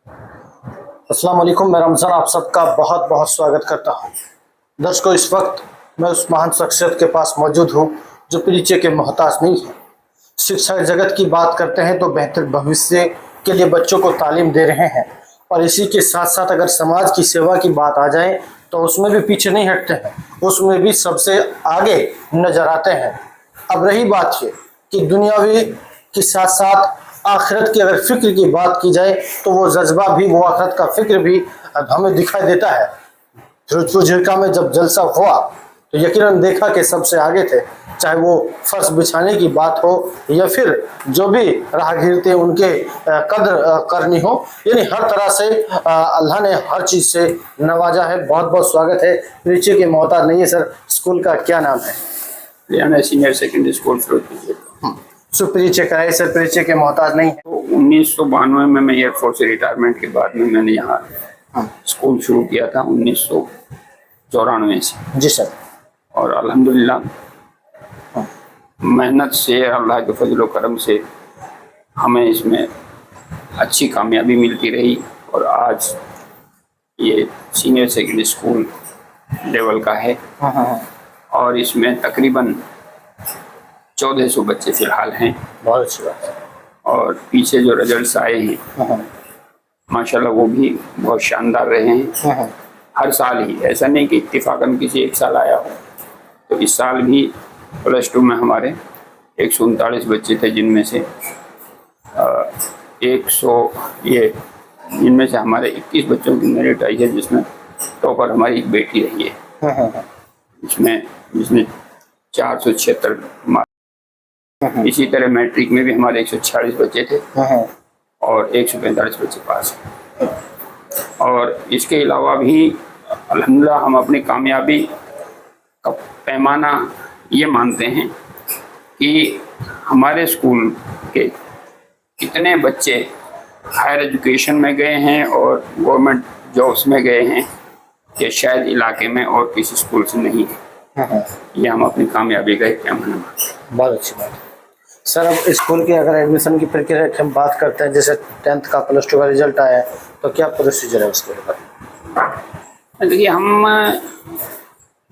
अस्सलाम वालेकुम, मैं रमज़ान आप सबका बहुत बहुत स्वागत करता हूँ। दर्शकों, इस वक्त मैं उस महान शख्सियत के पास मौजूद हूँ जो परिचय के मोहताज नहीं है। शिक्षा जगत की बात करते हैं तो बेहतर भविष्य के लिए बच्चों को तालीम दे रहे हैं, और इसी के साथ साथ अगर समाज की सेवा की बात आ जाए तो उसमें भी पीछे नहीं हटते हैं, उसमें भी सबसे आगे नजर आते हैं। अब रही बात ये कि दुनियावी के साथ साथ आखिरत की अगर फिक्र की बात की जाए तो वो जज्बा भी, वो आखिरत का फिक्र भी हमें दिखाई देता है। फिरोजपुर झिरका में जब जलसा हुआ तो यकीनन देखा कि सबसे आगे थे, चाहे वो फर्श बिछाने की बात हो या फिर जो भी राहगीर थे उनके कदर करनी हो, यानी हर तरह से अल्लाह ने हर चीज़ से नवाजा है। बहुत बहुत स्वागत है। परिचय के मोहताज नहीं है सर, स्कूल का क्या नाम है? Senior secondary school Firozpur. परिचय कराए सर, परिचय के मोहताज नहीं है। तो 1992 में मैं एयरफोर्स से रिटायरमेंट के बाद में मैंने यहाँ स्कूल शुरू किया था 1994 से। जी सर। और अल्हम्दुलिल्लाह मेहनत से, अल्लाह के फजल करम से हमें इसमें अच्छी कामयाबी मिलती रही, और आज ये सीनियर सेकेंडरी स्कूल लेवल का है। और इसमें तकरीबन 1400 बच्चे फिलहाल हैं। बहुत अच्छी बात है। और पीछे जो रिजल्ट्स आए हैं माशाल्लाह वो भी बहुत शानदार रहे हैं। हर साल ही, ऐसा नहीं कि इत्तेफाकन किसी एक साल आया हो। तो इस साल भी +2 में हमारे 139 बच्चे थे, जिनमें से 100 से हमारे 21 बच्चों की मेरिट आई है, जिसमें टॉपर हमारी एक बेटी रही है। इसमें जिसने 476 मार्क्स। इसी तरह मैट्रिक में भी हमारे 146 बच्चे थे और 145 बच्चे पास हैं। और इसके अलावा भी अल्हम्दुलिल्लाह हम अपनी कामयाबी का पैमाना ये मानते हैं कि हमारे स्कूल के कितने बच्चे हायर एजुकेशन में गए हैं और गवर्नमेंट जॉब्स में गए हैं कि शायद इलाके में और किसी स्कूल से नहीं है। ये हम अपनी कामयाबी का एक पैमाना मानते हैं। बहुत अच्छी बात है सर। अब स्कूल की अगर एडमिशन की प्रक्रिया की हम बात करते हैं, जैसे 10th का +2 का रिजल्ट आया है, तो क्या प्रोसीजर है उसके ऊपर? देखिए, हम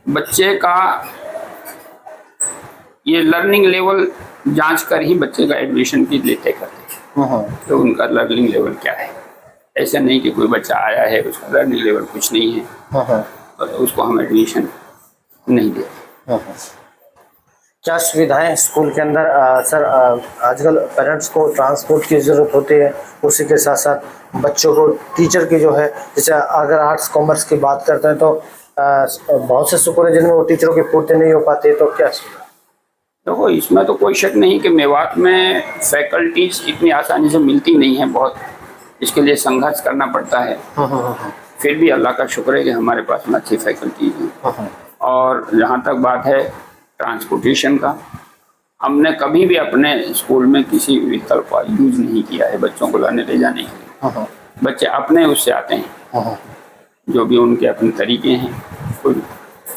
बच्चे का ये लर्निंग लेवल जांच कर ही बच्चे का एडमिशन की लेते करते हैं। तो उनका लर्निंग लेवल क्या है, ऐसा नहीं कि कोई बच्चा आया है उसका लर्निंग लेवल कुछ नहीं है तो उसको हम एडमिशन नहीं देते। क्या सुविधाएं स्कूल के अंदर सर? आजकल पेरेंट्स को ट्रांसपोर्ट की ज़रूरत होती है, उसी के साथ साथ बच्चों को टीचर की जो है, जैसे अगर आर्ट्स कॉमर्स की बात करते हैं तो बहुत से स्कूल हैं जिनमें वो टीचरों की पूर्ति नहीं हो पाती, तो क्या सुविधा? देखो, इसमें तो कोई शक नहीं कि मेवात में फैकल्टीज इतनी आसानी से मिलती नहीं है, बहुत इसके लिए संघर्ष करना पड़ता है। फिर भी अल्लाह का शुक्र है कि हमारे पास में अच्छी फैकल्टीज हैं। और जहाँ तक बात है ट्रांसपोर्टेशन का, हमने कभी भी अपने स्कूल में किसी व्हीकल का यूज नहीं किया है बच्चों को लाने ले जाने के लिए। बच्चे अपने उससे आते हैं, जो भी उनके अपने तरीके हैं। कोई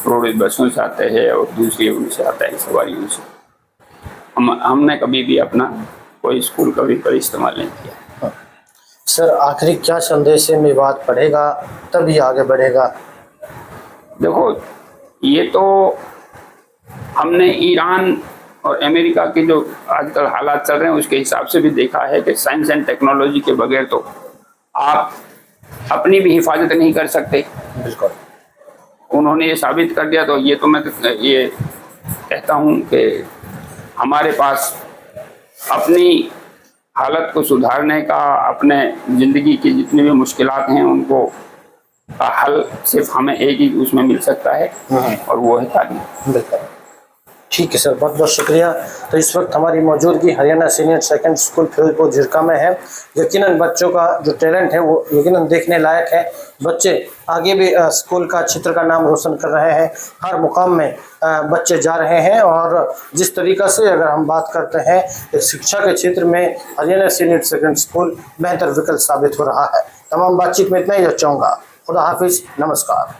रोड बसों से आते हैं और दूसरी उनसे आता है सवारियों से। हमने कभी भी अपना कोई स्कूल का व्हीकल इस्तेमाल नहीं किया। सर, आखिरी क्या संदेश है? मेवात पढ़ेगा तभी आगे बढ़ेगा। देखो, ये तो हमने ईरान और अमेरिका के जो आजकल हालात चल रहे हैं उसके हिसाब से भी देखा है कि साइंस एंड टेक्नोलॉजी के बगैर तो आप अपनी भी हिफाजत नहीं कर सकते। बिल्कुल, उन्होंने ये साबित कर दिया। तो ये तो मैं ये कहता हूँ कि हमारे पास अपनी हालत को सुधारने का, अपने ज़िंदगी की जितनी भी मुश्किलात हैं उनको का हल सिर्फ हमें एक ही उसमें मिल सकता है, और वो है तालीम। बिल्कुल, ठीक है सर, बहुत बहुत शुक्रिया। तो इस वक्त हमारी मौजूदगी Haryana senior secondary school Firozpur Jhirka में है। यकीनन बच्चों का जो टैलेंट है वो यकीनन देखने लायक है। बच्चे आगे भी स्कूल का, क्षेत्र का नाम रोशन कर रहे हैं। हर मुकाम में बच्चे जा रहे हैं, और जिस तरीक़ा से अगर हम बात करते हैं शिक्षा के क्षेत्र में हरियाणा सीनियर सेकेंडरी स्कूल बेहतर विकल्प साबित हो रहा है। तमाम बातचीत में इतना ही चाहूँगा। खुदा हाफिज़, नमस्कार।